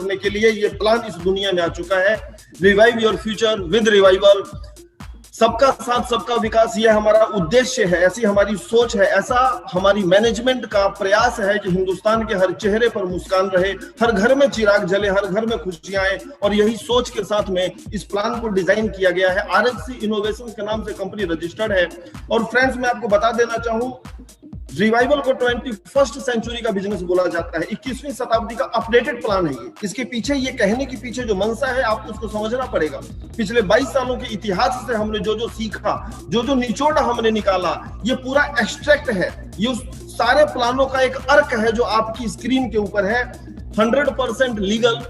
करने के लिए ये प्लान इस दुनिया में आ चुका है। Revive your future with revival. सबका साथ सबका विकास, ये हमारा उद्देश्य है, ऐसी हमारी सोच है, ऐसा हमारी मैनेजमेंट का प्रयास है कि हिंदुस्तान के हर चेहरे पर मुस्कान रहे, हर घर में चिराग जले, हर घर में खुशियां आए। और यही सोच के साथ में इस प्लान को डिजाइन किया गया है। RHC इनोवेशंस के नाम से कंपनी रजिस्टर्ड है। और फ्रेंड्स, मैं आपको बता देना चाहूं, रिवाइवल को 21st सेंचुरी का बिजनेस बोला जाता है। 21वीं शताब्दी का अपडेटेड प्लान है ये। इसके पीछे, ये कहने के पीछे जो मंशा है, आपको उसको समझना पड़ेगा। पिछले 22 सालों के इतिहास से हमने जो जो सीखा, जो जो निचोड़ हमने निकाला, ये पूरा एक्सट्रैक्ट है। ये उस सारे प्लानों का एक अर्क है जो आपकी स्क्रीन के ऊपर है। 100% लीगल।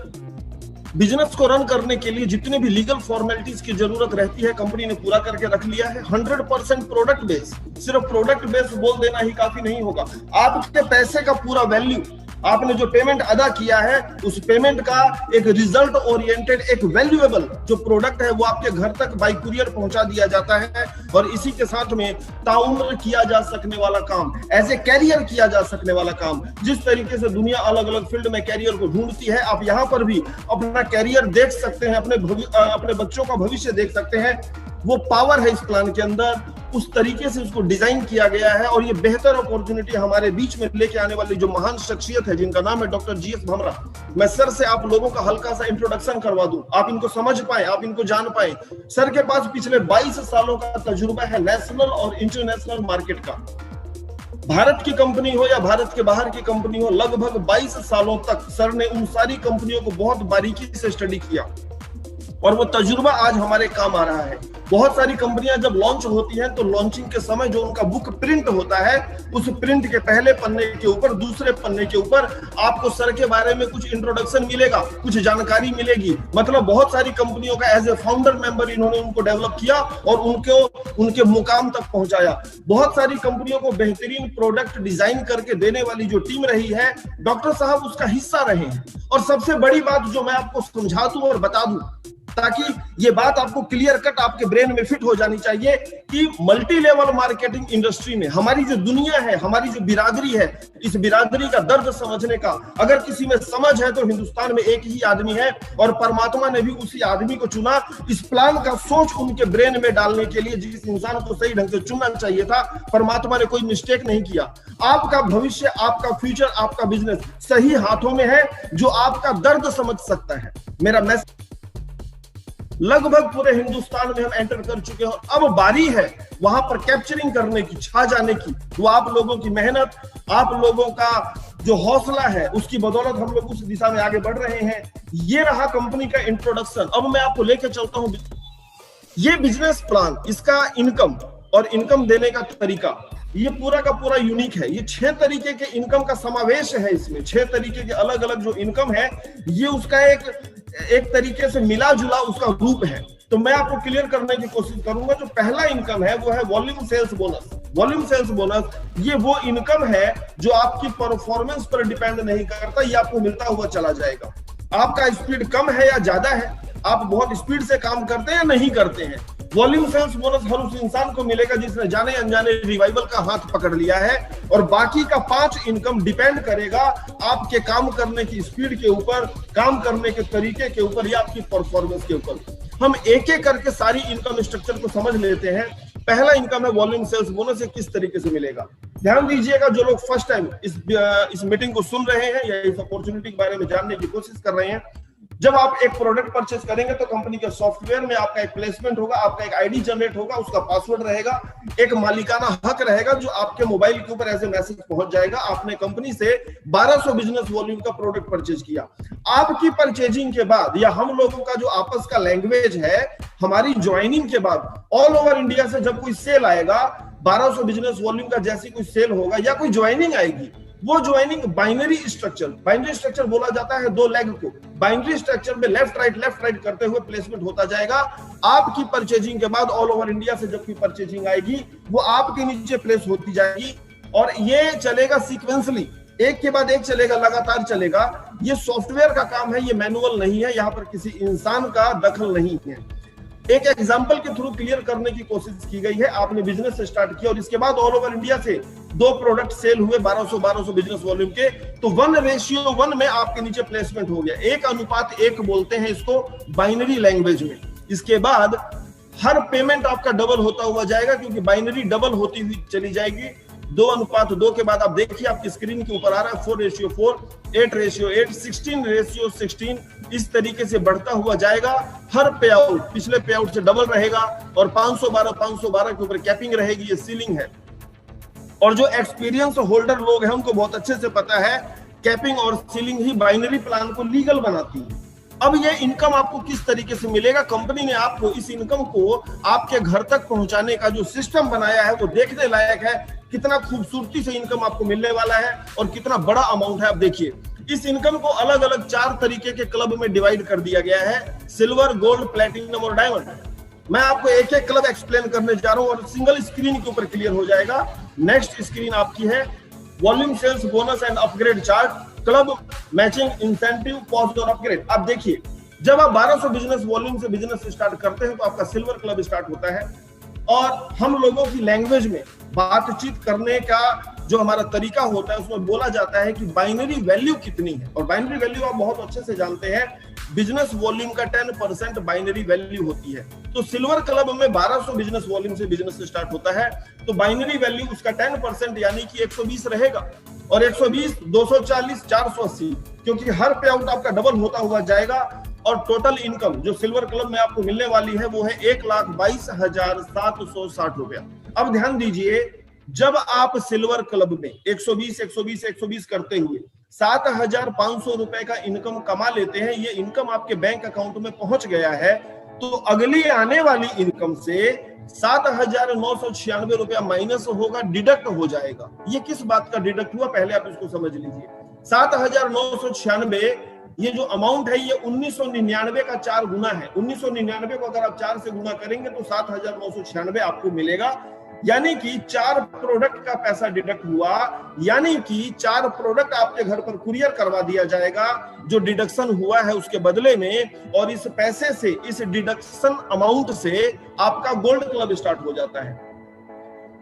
बिजनेस को रन करने के लिए जितने भी लीगल फॉर्मेलिटीज की जरूरत रहती है, कंपनी ने पूरा करके रख लिया है। 100% प्रोडक्ट बेस। सिर्फ प्रोडक्ट बेस बोल देना ही काफी नहीं होगा। आपके पैसे का पूरा वैल्यू, आपने जो पेमेंट अदा किया है, उस पेमेंट का एक रिजल्ट ओरिएंटेड, एक वैल्यूएबल जो प्रोडक्ट है, वो आपके घर तक बाय कुरियर पहुंचा दिया जाता है। और इसी के साथ में ताउम्र किया जा सकने वाला काम, एज ए कैरियर किया जा सकने वाला काम। जिस तरीके से दुनिया अलग अलग फील्ड में कैरियर को ढूंढती है, आप यहाँ पर भी अपना कैरियर देख सकते हैं, अपने बच्चों का भविष्य देख सकते हैं। वो पावर है इस प्लान के अंदर। उस तरीके से उसको डिजाइन किया गया है। और ये बेहतर अपॉर्चुनिटी हमारे बीच में लेके आने वाली जो महान शख्सियत है, जिनका नाम है डॉक्टर GS भमरा। मैं सर से आप लोगों का हल्का सा इंट्रोडक्शन करवा दूं, आप इनको समझ पाए, आप इनको जान पाए। सर के पास पिछले 22 सालों का तजुर्बा है नेशनल और इंटरनेशनल मार्केट का। भारत की कंपनी हो या भारत के बाहर की कंपनी हो, लगभग 22 सालों तक सर ने उन सारी कंपनियों को बहुत बारीकी से स्टडी किया। और वो तजुर्बा आज हमारे काम आ रहा है। बहुत सारी कंपनियां जब लॉन्च होती हैं, तो लॉन्चिंग के समय जो उनका बुक प्रिंट होता है, उस प्रिंट के पहले पन्ने के ऊपर, दूसरे पन्ने के ऊपर आपको सर के बारे में कुछ इंट्रोडक्शन मिलेगा, कुछ जानकारी मिलेगी। मतलब बहुत सारी कंपनियों का एज ए फाउंडर मेंबर इन्होंने उनको डेवलप किया और उनके मुकाम तक पहुंचाया। बहुत सारी कंपनियों को बेहतरीन प्रोडक्ट डिजाइन करके देने वाली जो टीम रही है, डॉक्टर साहब उसका हिस्सा रहे हैं। और सबसे बड़ी बात जो मैं आपको समझा दूं और बता दूं, ताकि ये बात आपको क्लियर कट आपके ब्रेन में फिट हो जानी चाहिए, कि मल्टी लेवल मार्केटिंग इंडस्ट्री में हमारी जो दुनिया है, हमारी जो बिरादरी है, इस बिरादरी का दर्द समझने का अगर किसी में समझ है, तो हिंदुस्तान में एक ही आदमी है। और परमात्मा ने भी उसी आदमी को चुना। इस प्लान का सोच उनके ब्रेन में डालने के लिए जिस इंसान को सही ढंग से चुनना चाहिए था, परमात्मा ने कोई मिस्टेक नहीं किया। आपका भविष्य, आपका फ्यूचर, आपका बिजनेस सही हाथों में है, जो आपका दर्द समझ सकता है। मेरा मैसेज लगभग पूरे हिंदुस्तान में हम एंटर कर चुके हैं। अब बारी है वहां पर कैप्चरिंग करने की, छा जाने की। वो आप लोगों की मेहनत, आप लोगों का जो हौसला है, उसकी बदौलत हम लोग उस दिशा में आगे बढ़ रहे हैं। ये रहा कंपनी का इंट्रोडक्शन। अब मैं आपको लेके चलता हूं ये बिजनेस प्लान, इसका इनकम और इनकम देने का तरीका, ये पूरा का पूरा यूनिक है। ये 6 तरीके के इनकम का समावेश है। इसमें 6 तरीके के अलग अलग जो इनकम है, ये उसका एक तरीके से मिला जुला उसका रूप है। तो मैं आपको क्लियर करने की कोशिश करूंगा। जो पहला इनकम है वो है volume sales bonus. Volume sales bonus ये वो इनकम है जो आपकी परफॉर्मेंस पर डिपेंड नहीं करता, ये आपको मिलता हुआ चला जाएगा। आपका स्पीड कम है या ज्यादा है, आप बहुत स्पीड से काम करते हैं या नहीं करते हैं, वॉल्यूम सेल्स बोनस हर उस इंसान को मिलेगा जिसने जाने अनजाने रिवाइवल का हाथ पकड़ लिया है। और बाकी का 5 इनकम डिपेंड करेगा आपके काम करने की स्पीड के ऊपर, काम करने के तरीके के ऊपर या आपकी परफॉर्मेंस के ऊपर। हम एक एक करके सारी इनकम स्ट्रक्चर को समझ लेते हैं। पहला इनकम है वॉल्यूम सेल्स बोनस। ये किस तरीके से मिलेगा, ध्यान दीजिएगा। जो लोग फर्स्ट टाइम इस मीटिंग को सुन रहे हैं या इस अपॉर्चुनिटी के बारे में जानने की कोशिश कर रहे हैं, जब आप एक प्रोडक्ट परचेज करेंगे तो कंपनी के सॉफ्टवेयर में आपका एक प्लेसमेंट होगा, आपका एक आईडी जनरेट होगा, उसका पासवर्ड रहेगा, एक मालिकाना हक रहेगा जो आपके मोबाइल के ऊपर ऐसे मैसेज पहुंच जाएगा, आपने कंपनी से 1200 बिजनेस वॉल्यूम का प्रोडक्ट परचेज किया। आपकी परचेजिंग के बाद या हम लोगों का जो आपस का लैंग्वेज है, हमारी ज्वाइनिंग के बाद ऑल ओवर इंडिया से जब कोई सेल आएगा, 1200 बिजनेस वॉल्यूम का जैसी कोई सेल होगा या कोई ज्वाइनिंग आएगी, वो ज्वाइनिंग बाइनरी स्ट्रक्चर बोला जाता है। 2 लेग को बाइनरी स्ट्रक्चर में लेफ्ट राइट करते हुए प्लेसमेंट होता जाएगा। आपकी परचेजिंग के बाद ऑल ओवर इंडिया से जब कोई परचेजिंग आएगी, वो आपके नीचे प्लेस होती जाएगी। और ये चलेगा सीक्वेंसली, एक के बाद एक चलेगा, लगातार चलेगा। ये सॉफ्टवेयर का काम है, ये मैनुअल नहीं है, यहाँ पर किसी इंसान का दखल नहीं है। एक एग्जांपल के थ्रू क्लियर करने की कोशिश की गई है। आपने बिजनेस स्टार्ट किया और इसके बाद ऑल ओवर इंडिया से दो प्रोडक्ट सेल हुए 1200 बिजनेस वॉल्यूम के, तो 1:1 में आपके नीचे प्लेसमेंट हो गया। 1:1 बोलते हैं इसको बाइनरी लैंग्वेज में। इसके बाद हर पेमेंट आपका डबल होता हुआ जाएगा, क्योंकि बाइनरी डबल होती हुई चली जाएगी। 2:2 के बाद आप देखिए आपकी स्क्रीन के ऊपर आ रहा है 4:4, 8:8, 16:16, इस तरीके से बढ़ता हुआ जाएगा। हर पे आउट पिछले पे आउट से डबल रहेगा और 512 के ऊपर कैपिंग रहेगी, ये सीलिंग है। और जो एक्सपीरियंस होल्डर लोग हैं उनको बहुत अच्छे से पता है कैपिंग और सीलिंग ही बाइनरी प्लान को लीगल बनाती है। अब ये इनकम आपको किस तरीके से मिलेगा, कंपनी ने आपको इस इनकम को आपके घर तक पहुंचाने का जो सिस्टम बनाया है वो देखने लायक है। कितना खूबसूरती से इनकम आपको मिलने वाला है और कितना बड़ा अमाउंट है। आप देखिए इस इनकम को अलग अलग 4 तरीके के क्लब में डिवाइड कर दिया गया है, सिल्वर, गोल्ड, प्लेटिनम और डायमंड। मैं आपको एक एक क्लब एक्सप्लेन करने जा रहा हूं और सिंगल स्क्रीन के ऊपर क्लियर हो जाएगा। नेक्स्ट स्क्रीन आपकी है volume, sales, bonus and upgrade chart, club, matching, incentive, pause और अपग्रेड। आप देखिए जब आप 1200 बिजनेस वॉल्यूम से बिजनेस स्टार्ट करते हैं तो आपका सिल्वर क्लब स्टार्ट होता है। और हम लोगों की लैंग्वेज में बातचीत करने का जो हमारा तरीका होता है उसमें बोला जाता है कि बाइनरी वैल्यू कितनी है। और बाइनरी वैल्यू आप बहुत अच्छे से जानते हैं, बिजनेस वॉल्यूम का 10% बाइनरी वैल्यू होती है। तो सिल्वर क्लब में 1200 बिजनेस वॉल्यूम से बिजनेस स्टार्ट होता है तो बाइनरी वैल्यू उसका 10% यानी कि 120 रहेगा। और 120, 240, 480, क्योंकि हर पे आउट आपका डबल होता हुआ जाएगा। और टोटल इनकम जो सिल्वर क्लब में आपको मिलने वाली है वो है 1,22,760 रुपया। अब ध्यान दीजिए, जब आप सिल्वर क्लब में 120 करते हुए 7,500 रुपए का इनकम कमा लेते हैं, ये इनकम आपके बैंक अकाउंट में पहुंच गया है, तो अगली आने वाली इनकम से 7,996 रुपया माइनस होगा, डिडक्ट हो जाएगा। ये किस बात का डिडक्ट हुआ पहले आप इसको समझ लीजिए। 7,996 ये जो अमाउंट है ये 1999 का 4 गुना है। 1999 को अगर आप 4 से गुना करेंगे तो 7,996 आपको मिलेगा। यानी कि 4 प्रोडक्ट का पैसा डिडक्ट हुआ, यानी कि 4 प्रोडक्ट आपके घर पर कुरियर करवा दिया जाएगा जो डिडक्शन हुआ है उसके बदले में। और इस पैसे से, इस डिडक्शन अमाउंट से आपका गोल्ड क्लब स्टार्ट हो जाता है।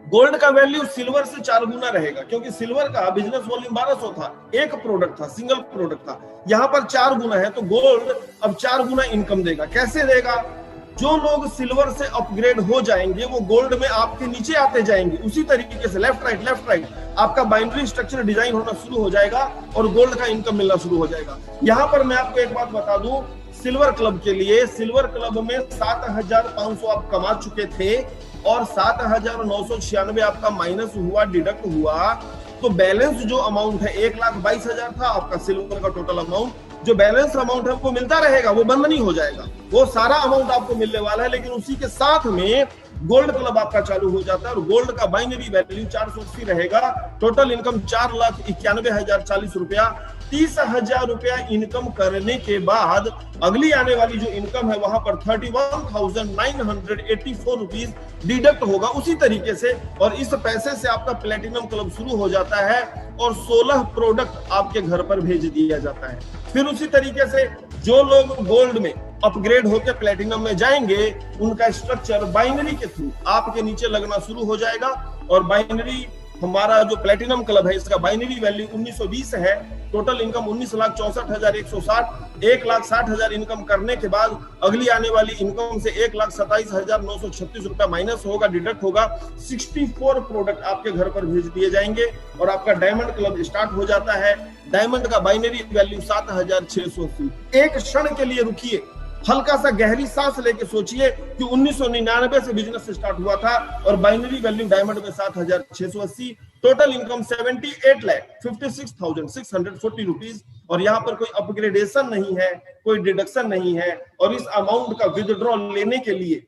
गोल्ड का वैल्यू सिल्वर से 4 गुना रहेगा, क्योंकि सिल्वर का बिजनेस वॉल्यूम 1200 था, एक प्रोडक्ट था, सिंगल प्रोडक्ट था। यहां पर 4 गुना है तो गोल्ड अब 4 गुना इनकम देगा। कैसे देगा? जो लोग सिल्वर से अपग्रेड हो जाएंगे वो गोल्ड में आपके नीचे आते जाएंगे। उसी तरीके से लेफ्ट राइट आपका बाइनरी स्ट्रक्चर डिजाइन होना शुरू हो जाएगा और गोल्ड का इनकम मिलना शुरू हो जाएगा। यहां पर मैं आपको एक बात बता दूं, सिल्वर क्लब के लिए, सिल्वर क्लब में 7,500 आप कमा चुके थे और 7,996 आपका माइनस हुआ, डिडक्ट हुआ, तो बैलेंस जो अमाउंट है 1,22,000 था आपका सिल्वर का टोटल अमाउंट। जो बैलेंस अमाउंट है वो मिलता रहेगा, वो बंद नहीं हो जाएगा, वो सारा अमाउंट आपको मिलने वाला है। लेकिन उसी के साथ में गोल्ड क्लब आपका चालू हो जाता है और गोल्ड का बाइनरी वैल्यू 480 रहेगा। टोटल इनकम 4,91,040 रुपया। 30,000 रुपया इनकम करने के बाद अगली आने वाली जो इनकम है वहां पर 31,984 रुपीज डिडक्ट होगा उसी तरीके से। और इस पैसे से आपका प्लेटिनम क्लब शुरू हो जाता है और 16 प्रोडक्ट आपके घर पर भेज दिया जाता है। फिर उसी तरीके से जो लोग गोल्ड में अपग्रेड होकर प्लेटिनम में जाएंगे उनका स्ट्रक्चर बाइनरी के थ्रू आपके नीचे लगना शुरू हो जाएगा। और बाइनरी हमारा जो प्लेटिनम क्लब है इसका बाइनरी वैल्यू 1920 है। टोटल इनकम 19,64,160, 1,60,000 इनकम करने के बाद अगली आने वाली इनकम से 1,27,936 रुपया माइनस होगा, डिडक्ट होगा। 64 प्रोडक्ट आपके घर पर भेज दिए जाएंगे और आपका डायमंड क्लब स्टार्ट हो जाता है। डायमंड का बाइनरी वैल्यू 7,680। एक क्षण के लिए रुकिए, हल्का सा गहरी सांस लेके सोचिए कि 1999 से बिजनेस स्टार्ट हुआ था और बाइनरी वैल्यू डायमंड में 7,680, टोटल इनकम 78,56,640 रुपीज। और यहाँ पर कोई अपग्रेडेशन नहीं है, कोई डिडक्शन नहीं है। और इस अमाउंट का विथड्रॉ लेने के लिए,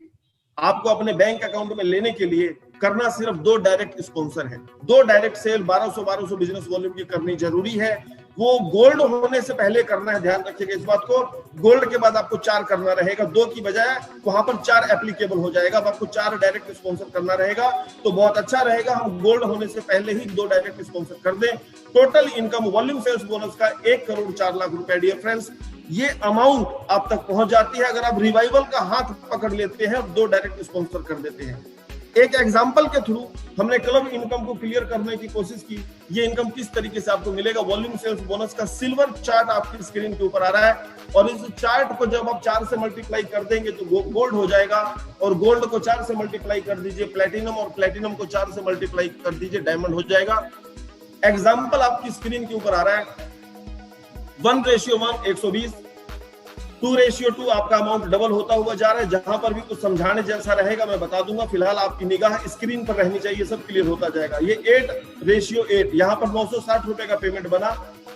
आपको अपने बैंक अकाउंट में लेने के लिए करना सिर्फ 2 डायरेक्ट स्पॉन्सर है। 2 डायरेक्ट सेल 1200 बिजनेस वॉल्यूम की करनी जरूरी है। वो गोल्ड होने से पहले करना है, ध्यान रखिएगा इस बात को। गोल्ड के बाद आपको 4 करना रहेगा, 2 की बजाय वहां पर 4 एप्लीकेबल हो जाएगा। अब आपको 4 डायरेक्ट स्पॉन्सर करना रहेगा तो बहुत अच्छा रहेगा हम गोल्ड होने से पहले ही 2 डायरेक्ट स्पॉन्सर कर दें। Total income volume sales bonus का 1,04,00,000 रुपए। डियर फ्रेंड्स, ये अमाउंट आप तक पहुंच जाती है अगर आप रिवाइवल का हाथ पकड़ लेते हैं और 2 डायरेक्ट स्पॉन्सर कर देते हैं। एक एग्जांपल के थ्रू हमने क्लब इनकम को क्लियर करने की कोशिश की। ये इनकम किस तरीके से आपको मिलेगा, वॉल्यूम सेल्स बोनस का सिल्वर चार्ट आपकी स्क्रीन के ऊपर आ रहा है, और इस चार्ट को जब आप 4 से मल्टीप्लाई कर देंगे तो गोल्ड हो जाएगा, और गोल्ड को 4 से मल्टीप्लाई कर दीजिए प्लेटिनम, और प्लेटिनम को 4 से मल्टीप्लाई कर दीजिए डायमंड हो जाएगा। एग्जाम्पल आपकी स्क्रीन के ऊपर आ रहा है, 1:1 120, 2:2 आपका अमाउंट डबल होता हुआ जा रहा है। जहां पर भी कुछ समझाने जैसा रहेगा मैं बता दूंगा, फिलहाल आपकी निगाह स्क्रीन पर रहनी चाहिए, सब क्लियर होता जाएगा। ये 8:8, यहाँ पर 960 रुपए का पेमेंट बना।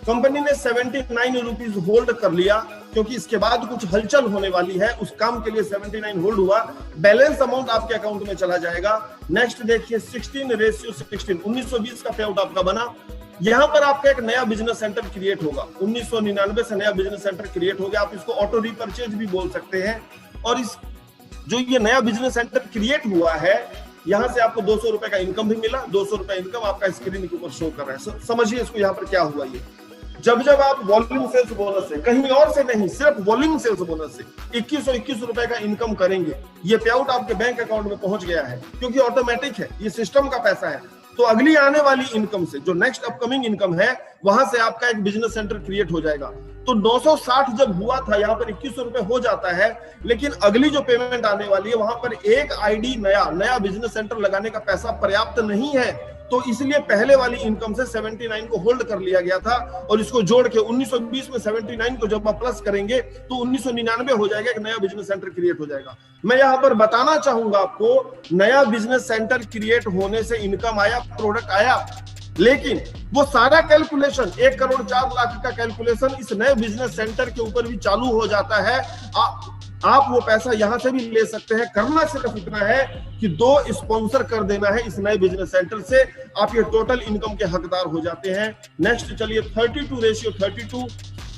कंपनी ने 79 रुपीज होल्ड कर लिया, क्योंकि इसके बाद कुछ हलचल होने वाली है, उस काम के लिए 79 होल्ड हुआ। बैलेंस अमाउंट आपके अकाउंट में चला जाएगा। नेक्स्ट देखिए 16:16, 1920 का पे आउट आपका बना। यहां पर आपका एक नया बिजनेस सेंटर क्रिएट होगा, 1999 से नया बिजनेस सेंटर क्रिएट हो गया। आप इसको ऑटो रीपरचेज भी बोल सकते हैं। और इस जो ये नया बिजनेस सेंटर क्रिएट हुआ है, यहां से आपको 200 रुपए का इनकम भी मिला। 200 रुपए इनकम आपका स्क्रीन के ऊपर शो कर रहा है। समझिए इसको यहाँ पर क्या हुआ। ये जब आप वॉल्यूम सेल्स बोनस से, कहीं और से नहीं, सिर्फ वॉल्यूम सेल्स बोनस से 2121 रुपए का इनकम करेंगे, ये पे आउट आपके बैंक अकाउंट में पहुंच गया है, क्योंकि ऑटोमेटिक है, ये सिस्टम का पैसा है। तो अगली आने वाली इनकम से, जो नेक्स्ट अपकमिंग इनकम है, वहां से आपका एक बिजनेस सेंटर क्रिएट हो जाएगा। तो 960 जब हुआ था, यहाँ पर 2100 रुपए हो जाता है, लेकिन अगली जो पेमेंट आने वाली है, वहां पर एक आईडी नया बिजनेस सेंटर लगाने का पैसा पर्याप्त नहीं है। तो इसलिए पहले वाली इनकम से 79 को होल्ड कर लिया गया था, और इसको जोड़ के 1920 में 79 को जब आप प्लस करेंगे तो 1999 हो जाएगा, एक नया बिजनेस सेंटर क्रिएट हो जाएगा। मैं यहाँ पर बताना चाहूंगा आपको, नया बिजनेस सेंटर क्रिएट होने से इनकम आया, प्रोडक्ट आया, लेकिन वो सारा कैलकुलेशन 1,04,00,000 का कैलकुलेशन इस नए बिजनेस सेंटर के ऊपर भी चालू हो जाता है। आप वो पैसा यहां से भी ले सकते हैं। करना सिर्फ इतना है कि 2 स्पॉन्सर कर देना है इस नए बिजनेस सेंटर से, आप ये टोटल इनकम के हकदार हो जाते हैं। नेक्स्ट चलिए 32:32,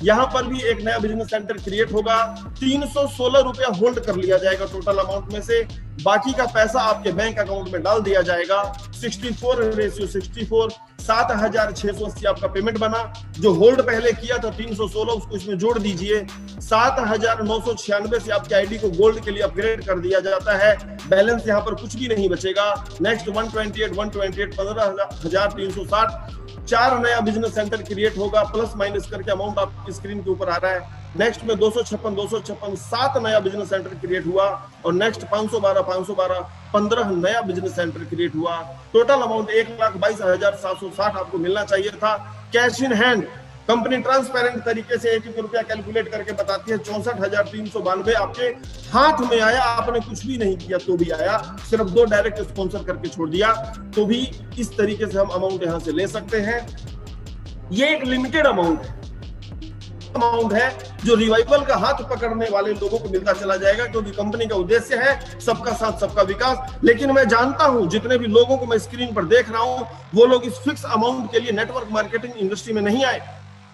यहां पर भी एक नया बिजनेस सेंटर क्रिएट होगा। 316 रुपया होल्ड कर लिया जाएगा टोटल अमाउंट में से, बाकी का पैसा आपके बैंक अकाउंट में डाल दिया जाएगा। 64:64, 7,680 आपका पेमेंट बना। जो होल्ड पहले किया था 316, उसको इसमें जोड़ दीजिए। 7,996 से आपकी आईडी को गोल्ड के लिए अपग्रेड कर दिया जाता है। बैलेंस यहाँ पर कुछ भी नहीं बचेगा। नेक्स्ट 128, 15,360, 4 नया बिजनेस सेंटर क्रिएट होगा, प्लस माइनस करके अमाउंट आपकी स्क्रीन के ऊपर आ रहा है। नेक्स्ट में 256, 7 नया बिजनेस सेंटर क्रिएट हुआ, और नेक्स्ट 512, 15 नया बिजनेस सेंटर क्रिएट हुआ। टोटल अमाउंट 1,22,760 आपको मिलना चाहिए था cash in hand. Company transparent तरीके से 1-1 रुपया कैलकुलेट करके बताती है। 64,392 आपके हाथ में आया, आपने कुछ भी नहीं किया तो भी आया, सिर्फ 2 डायरेक्ट स्पॉन्सर करके छोड़ दिया, तो भी इस तरीके से हम अमाउंट यहां से ले सकते हैं। ये एक लिमिटेड अमाउंट है जो रिवाइवल का हाथ पकड़ने वाले लोगों को मिलता चला जाएगा, क्योंकि कंपनी का उद्देश्य है सबका साथ सबका विकास। लेकिन मैं जानता हूं जितने भी लोगों को मैं स्क्रीन पर देख रहा हूं, वो लोग इस फिक्स अमाउंट के लिए नेटवर्क मार्केटिंग इंडस्ट्री में नहीं आए।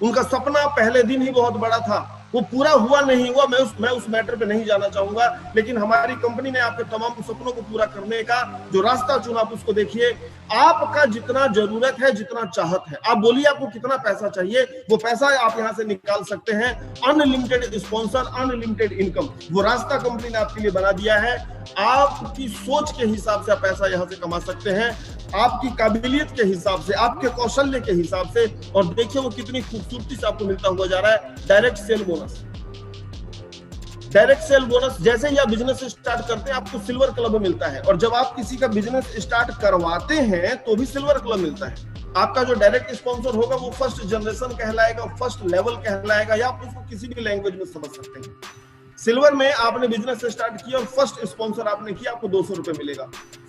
उनका सपना पहले दिन ही बहुत बड़ा था, वो पूरा हुआ नहीं हुआ, मैं उस मैटर पे नहीं जाना चाहूंगा। लेकिन हमारी कंपनी ने आपके तमाम सपनों को पूरा करने का जो रास्ता चुना, आप उसको देखिए। आपका जितना जरूरत है, जितना चाहत है, आप बोलिए आपको कितना पैसा चाहिए, वो पैसा आप यहां से निकाल सकते हैं। अनलिमिटेड स्पॉन्सर, अनलिमिटेड इनकम, वो रास्ता कंपनी ने आपके लिए बना दिया है। आपकी सोच के हिसाब से आप पैसा यहां से कमा सकते हैं, आपकी काबिलियत के हिसाब से, आपके कौशल्य के हिसाब से। और देखिए वो कितनी खूबसूरती से आपको मिलता हुआ जा रहा है। Direct cell bonus, direct cell bonus, जैसे ही आप बिजनेस स्टार्ट करते हैं आपको सिल्वर क्लब मिलता है, और जब आप किसी का बिजनेस स्टार्ट करवाते हैं तो भी सिल्वर क्लब मिलता है। आपका जो डायरेक्ट स्पॉन्सर होगा वो फर्स्ट जनरेशन कहलाएगा, फर्स्ट लेवल कहलाएगा, या आप उसको किसी भी लैंग्वेज में समझ सकते हैं। सिल्वर में आपने बिजनेस स्टार्ट किया और फर्स्ट स्पॉन्सर आपने किया, आपको 200 रुपए मिलेगा।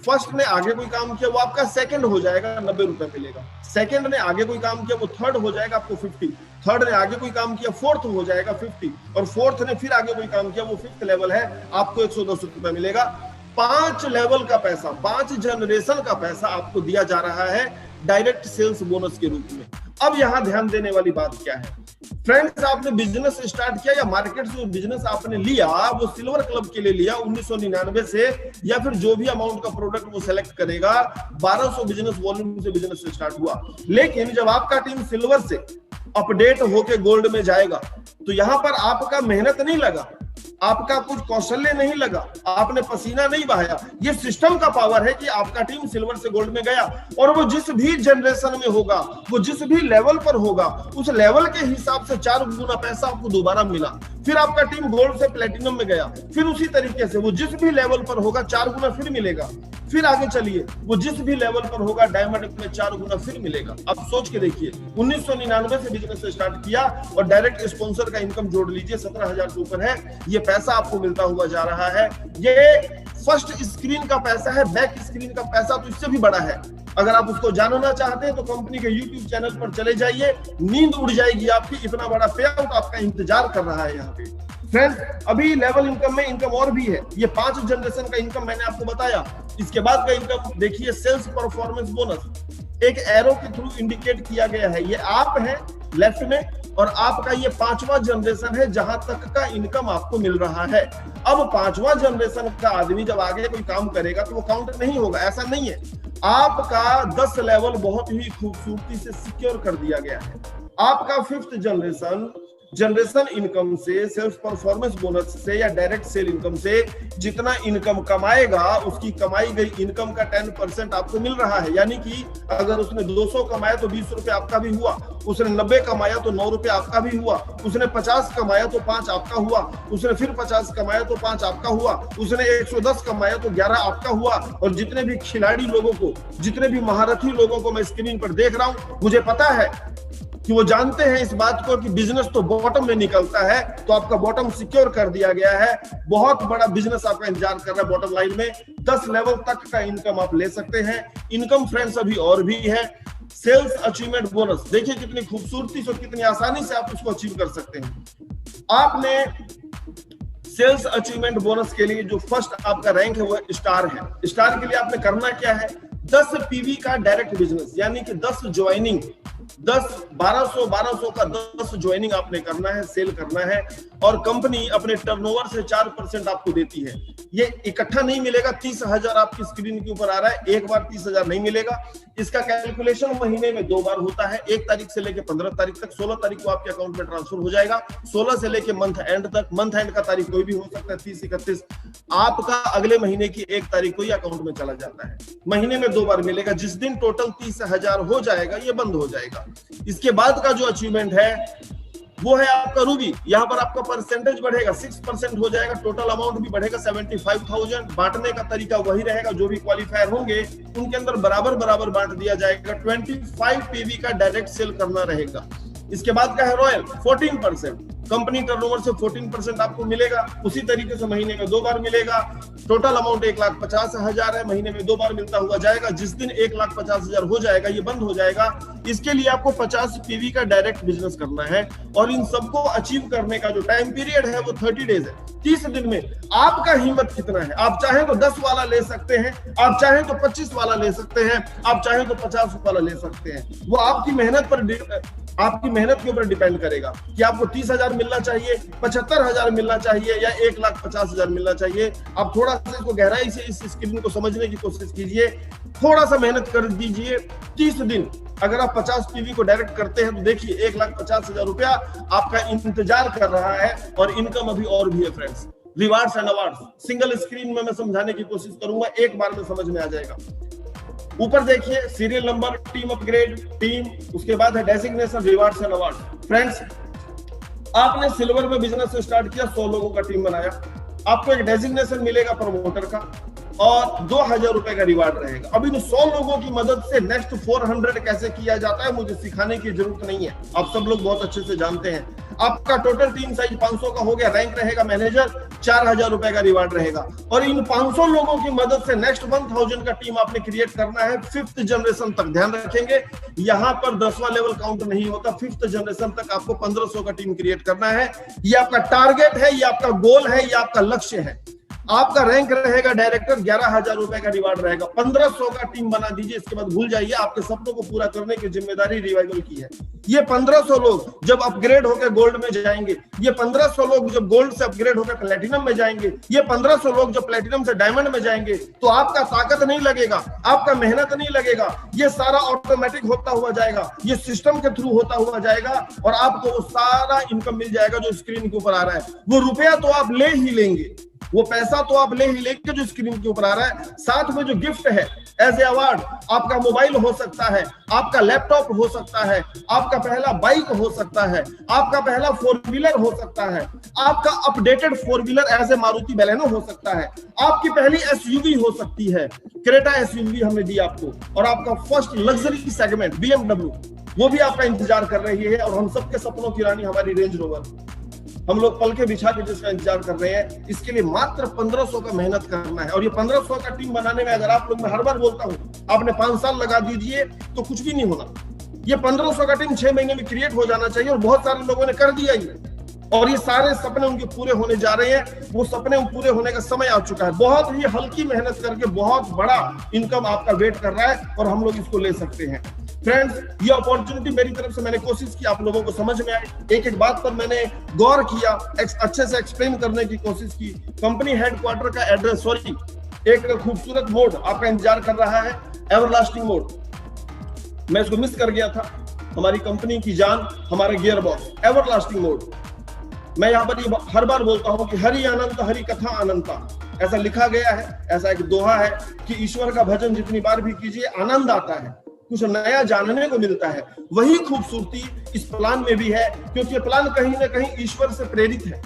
फर्स्ट ने आगे कोई काम किया, वो आपका सेकंड हो जाएगा, 90 रुपए मिलेगा। सेकंड ने आगे कोई काम किया, वो थर्ड हो जाएगा, आपको 50। थर्ड ने आगे कोई काम किया, फोर्थ हो जाएगा 50, और फोर्थ ने फिर आगे कोई काम किया, वो फिफ्थ लेवल है, आपको 110 रुपए मिलेगा। 5 लेवल का पैसा, 5 जनरेशन का पैसा आपको दिया जा रहा है डायरेक्ट सेल्स बोनस के रूप में। अब यहां ध्यान देने वाली बात क्या है फ्रेंड्स, आपने बिजनेस स्टार्ट किया या मार्केट से बिजनेस आपने लिया, वो सिल्वर क्लब के लिए लिया 1999 से, या फिर जो भी अमाउंट का प्रोडक्ट वो सेलेक्ट करेगा, 1200 बिजनेस वॉल्यूम से बिजनेस स्टार्ट हुआ। लेकिन जब आपका टीम सिल्वर से अपडेट होके गोल्ड में जाएगा, तो यहां पर आपका मेहनत नहीं लगा, आपका कुछ कौशल्य नहीं लगा, आपने पसीना नहीं बहाया, ये सिस्टम का पावर है कि आपका टीम सिल्वर से गोल्ड में गया। और वो जिस भी जनरेशन में होगा, वो जिस भी लेवल पर होगा, उस लेवल के हिसाब से 4 गुना पैसा आपको दोबारा मिला। फिर आपका टीम गोल्ड से प्लेटिनम में गया, फिर उसी तरीके से वो जिस भी लेवल पर होगा 4 गुना फिर मिलेगा। फिर आगे चलिए, वो जिस भी लेवल पर होगा डायमंड में 4 गुना फिर मिलेगा। अब सोच के देखिए, 1999 से बिजनेस स्टार्ट किया और डायरेक्ट स्पॉन्सर का इनकम जोड़ लीजिए, 17,000 से ऊपर है। ये पैसा आपको मिलता हुआ जा रहा है। ये फर्स्ट स्क्रीन का पैसा है, बैक स्क्रीन का पैसा तो इससे भी बड़ा है। अगर आप उसको जानना चाहते हैं तो कंपनी के YouTube चैनल पर चले जाइए, नींद उड़ जाएगी आपकी, इतना बड़ा पे आउट आपका इंतजार कर रहा है यहाँ पे। फ्रेंड्स, अभी लेवल इनकम में इनकम और भी है। ये 5 जनरेशन का इनकम मैंने आपको बताया। इसके बाद का इनकम देखिए, सेल्स परफॉर्मेंस बोनस एक एरो के थ्रू इंडिकेट किया गया है। ये आप है लेफ्ट में और आपका ये 5वां जनरेशन है जहां तक का इनकम आपको मिल रहा है। अब 5वां जनरेशन का आदमी जब आगे कोई काम करेगा तो वो काउंट नहीं होगा, ऐसा नहीं है। आपका 10 लेवल बहुत ही खूबसूरती से सिक्योर कर दिया गया है। आपका 5th जनरेशन इनकम से, सेल्स परफॉर्मेंस बोनस से या डायरेक्ट सेल इनकम से जितना इनकम कमाएगा, उसकी कमाई गई इनकम का 10% आपको मिल रहा है। यानी कि अगर उसने 200 कमाया तो 20 रुपए आपका भी हुआ, उसने 90 कमाया तो 9 रुपए आपका भी हुआ, उसने 50 कमाया तो 5 आपका हुआ, उसने फिर 50 कमाया तो 5 आपका हुआ, उसने 110 कमाया तो 11 आपका हुआ। और जितने भी खिलाड़ी लोगों को, जितने भी महारथी लोगों को मैं स्क्रीन पर देख रहा हूं, मुझे पता है कि वो जानते हैं इस बात को कि बिजनेस तो बॉटम में निकलता है। तो आपका बॉटम सिक्योर कर दिया गया है। बहुत बड़ा बिजनेस आपका इंतजार कर रहा है बॉटम लाइन में। 10 लेवल तक का इनकम आप ले सकते हैं। इनकम फ्रेंड्स अभी और भी है। सेल्स अचीवमेंट बोनस देखिए कितनी खूबसूरती से और कितनी आसानी से आप उसको अचीव कर सकते हैं। आपने सेल्स अचीवमेंट बोनस के लिए जो फर्स्ट आपका रैंक है वो स्टार है। स्टार के लिए आपने करना क्या है, 10 पीवी का डायरेक्ट बिजनेस, यानी कि 10 ज्वाइनिंग, 1200 का 10 ज्वाइनिंग आपने करना है, सेल करना है। और कंपनी अपने टर्नओवर से 4% आपको देती है। ये इकट्ठा नहीं मिलेगा। 30,000 आपकी स्क्रीन के ऊपर आ रहा है, एक बार 30,000 नहीं मिलेगा। इसका कैलकुलेशन महीने में 2 बार होता है, 1 तारीख से लेके 15 तारीख तक। 16 तारीख को आपके अकाउंट में ट्रांसफर हो जाएगा, 16 से लेके मंथ एंड तक। मंथ एंड का तारीख कोई भी हो सकता है, 30, 31। आपका अगले महीने की 1 तारीख को ही अकाउंट में चला जाता है। महीने में 2 बार मिलेगा। जिस दिन टोटल 30,000 हो जाएगा, ये बंद हो जाएगा। इसके बाद का जो अचीवमेंट है वो है आपका रूबी। यहाँ पर आपका परसेंटेज बढ़ेगा, 6% हो जाएगा। टोटल अमाउंट भी बढ़ेगा 75,000। बांटने का तरीका वही रहेगा, जो भी क्वालिफायर होंगे उनके अंदर बराबर बांट दिया जाएगा। 25 पीवी का डायरेक्ट सेल करना रहेगा। इसके बाद का है रॉयल, 14%। कंपनी टर्नओवर से 14% आपको मिलेगा। उसी तरीके से महीने में 2 बार मिलेगा। टोटल अमाउंट 1,50,000 है, महीने में 2 बार मिलता हुआ जाएगा। जिस दिन 1,50,000 हो जाएगा, ये बंद हो जाएगा। इसके लिए आपको 50 पीवी का डायरेक्ट बिजनेस करना है। और इन सबको अचीव करने का जो टाइम पीरियड है वो 30 डेज है। 30 दिन में आपका हिम्मत कितना है। आप चाहें तो 10 वाला ले सकते हैं, आप चाहें तो 25 वाला ले सकते हैं, आप चाहें तो 50 वाला ले सकते हैं। वो आपकी मेहनत पर, आपकी मेहनत के ऊपर डिपेंड करेगा कि आपको 30,000 मिलना चाहिए, 75,000 मिलना चाहिए या 1,50,000 मिलना चाहिए। आप थोड़ा सा इसको गहराई से इस स्क्रीन को समझने की कोशिश कीजिए, थोड़ा सा मेहनत कर दीजिए। 30 दिन अगर आप 50 पीवी को डायरेक्ट करते हैं तो देखिए 1,50,000 रुपया आपका इंतजार कर रहा है। और इनकम अभी और भी है friends. Rewards and awards single screen में मैं समझाने की कोशिश करूंगा, एक बार में समझ में आ जाएगा। ऊपर देखिए serial number, team upgrade, team, उसके बाद है designation, rewards and award. Friends, आपने सिल्वर में बिजनेस स्टार्ट किया, 100 लोगों का टीम बनाया, आपको एक डेजिग्नेशन मिलेगा प्रमोटर का और 2,000 रुपए का रिवार्ड रहेगा। अब इन 100 लोगों की मदद से नेक्स्ट 400 कैसे किया जाता है मुझे सिखाने की जरूरत नहीं है, आप सब लोग बहुत अच्छे से जानते हैं। आपका टोटल टीम साइज 500 का हो गया, रैंक रहेगा मैनेजर, 4,000 रुपए का रिवार्ड रहेगा। और इन 500 लोगों की मदद से नेक्स्ट 1,000 का टीम आपने क्रिएट करना है 5th जनरेशन तक। ध्यान रखेंगे, यहाँ पर 10वां लेवल काउंट नहीं होता, 5th जनरेशन तक आपको 1,500 का टीम क्रिएट करना है। ये आपका टारगेट है, ये आपका गोल है, ये आपका लक्ष्य है। आपका रैंक रहेगा डायरेक्टर, 11,000 रुपए का रिवार्ड रहेगा। 1500 का टीम बना दीजिए, इसके बाद भूल जाइए, आपके सपनों को पूरा करने की जिम्मेदारी रिवाइवल की है। ये 1500 लोग जब अपग्रेड होकर गोल्ड में जाएंगे, ये 1500 लोग जब गोल्ड से अपग्रेड होकर प्लेटिनम में जाएंगे, ये 1500 लोग जब प्लेटिनम से डायमंड में जाएंगे, तो आपका ताकत नहीं लगेगा, आपका मेहनत नहीं लगेगा, ये सारा ऑटोमेटिक होता हुआ जाएगा, ये सिस्टम के थ्रू होता हुआ जाएगा और आपको वो सारा इनकम मिल जाएगा जो स्क्रीन के ऊपर आ रहा है। वो रुपया तो आप ले ही लेंगे, वो पैसा तो आप ले ही लेंगे जो स्क्रीन के ऊपर आ रहा है। साथ में जो गिफ्ट है एज ए अवार्ड, आपका मोबाइल हो सकता है, आपका लैपटॉप हो सकता है, आपका पहला बाइक हो सकता है, आपका पहला 4 व्हीलर हो सकता है, आपका updated 4 wheeler as a Maruti Baleno हो सकता है, आपकी पहली एसयूवी हो सकती है, क्रेटा एसयूवी हमने दी आपको, और आपका फर्स्ट लग्जरी सेगमेंट BMW वो भी आपका इंतजार कर रही है। और हम सबके सपनों की रानी हमारी रेंज रोवर, हम लोग पल के बिछा के जिसका इंतजार कर रहे हैं, इसके लिए मात्र 1500 का मेहनत करना है। और ये 1500 का टीम बनाने में, अगर आप लोग, मैं हर बार बोलता हूँ, आपने 5 साल लगा दीजिए तो कुछ भी नहीं होना। ये 1500 का टीम 6 महीने में क्रिएट हो जाना चाहिए, और बहुत सारे लोगों ने कर दिया ये, और ये सारे सपने उनके पूरे होने जा रहे हैं। वो सपने पूरे होने का समय आ चुका है। बहुत ही हल्की मेहनत करके बहुत बड़ा इनकम आपका वेट कर रहा है, और हम लोग इसको ले सकते हैं। फ्रेंड्स, ये अपॉर्चुनिटी मेरी तरफ से मैंने कोशिश की आप लोगों को समझ में आए, एक एक बात पर मैंने गौर किया, अच्छे से एक्सप्लेन करने की कोशिश की। कंपनी हेडक्वार्टर का एड्रेस, सॉरी, एक खूबसूरत मोड आपका इंतजार कर रहा है, एवरलास्टिंग मोड। मैं इसको मिस कर गया था। हमारी कंपनी की जान, हमारा गियर बॉक्स, एवरलास्टिंग मोड। मैं यहाँ पर हर बार बोलता हूँ कि हरि अनंत हरि कथा अनंता, ऐसा लिखा गया है, ऐसा एक दोहा है कि ईश्वर का भजन जितनी बार भी कीजिए आनंद आता है, कुछ नया जानने को मिलता है। वही खूबसूरती इस प्लान में भी है, क्योंकि ये प्लान कहीं ना कहीं ईश्वर से प्रेरित है।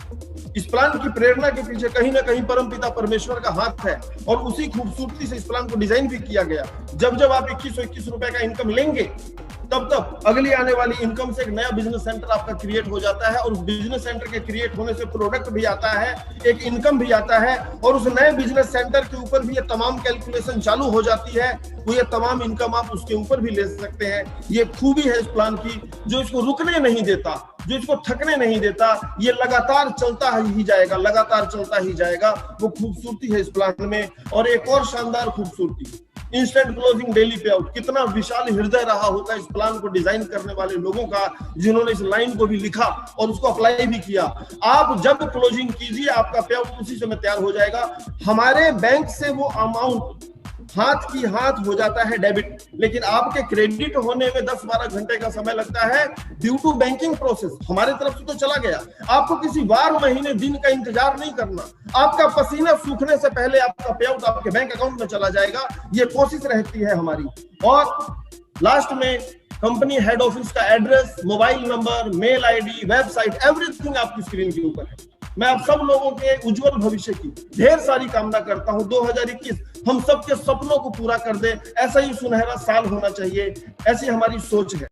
इस प्लान की प्रेरणा के पीछे कहीं ना कहीं परमपिता परमेश्वर का हाथ है, और उसी खूबसूरती से इस प्लान को डिजाइन भी किया गया। जब जब आप 2121 रुपए का इनकम लेंगे, तब तब अगली आने वाली इनकम से एक नया बिजनेस सेंटर आपका क्रिएट हो जाता है, और उस बिजनेस सेंटर के क्रिएट होने से प्रोडक्ट भी आता है, एक इनकम भी आता है, और उस नए बिजनेस सेंटर के ऊपर भी ये तमाम कैलकुलेशन चालू हो जाती है। वो ये तमाम इनकम आप उसके ऊपर भी ले सकते हैं। ये खूबी है इस प्लान की, जो इसको रुकने नहीं देता, जो इसको थकने नहीं देता। ये लगातार चलता ही जाएगा, लगातार चलता ही जाएगा। वो खूबसूरती है इस प्लान में। और एक और शानदार खूबसूरती, इंस्टेंट क्लोजिंग डेली पे आउट। कितना विशाल हृदय रहा होगा इस प्लान को डिजाइन करने वाले लोगों का, जिन्होंने इस लाइन को भी लिखा और उसको अप्लाई भी किया। आप जब क्लोजिंग कीजिए, आपका पे आउट उसी समय तैयार हो जाएगा। हमारे बैंक से वो अमाउंट हाथ की हाथ हो जाता है डेबिट, लेकिन आपके क्रेडिट होने में 10-12 घंटे का समय लगता है ड्यू टू बैंकिंग प्रोसेस। हमारी तरफ से तो चला गया, आपको किसी वार, महीने, दिन का इंतजार नहीं करना। आपका पसीना सूखने से पहले आपका पे आउट आपके बैंक अकाउंट में चला जाएगा। ये कोशिश रहती है हमारी। और लास्ट में कंपनी हेड ऑफिस का address, mobile number, mail ID, website, everything आपकी स्क्रीन के ऊपर है। मैं आप सब लोगों के उज्जवल भविष्य की ढेर सारी कामना करता हूं। 2021 हम सबके सपनों को पूरा कर दे, ऐसा ही सुनहरा साल होना चाहिए, ऐसी हमारी सोच है।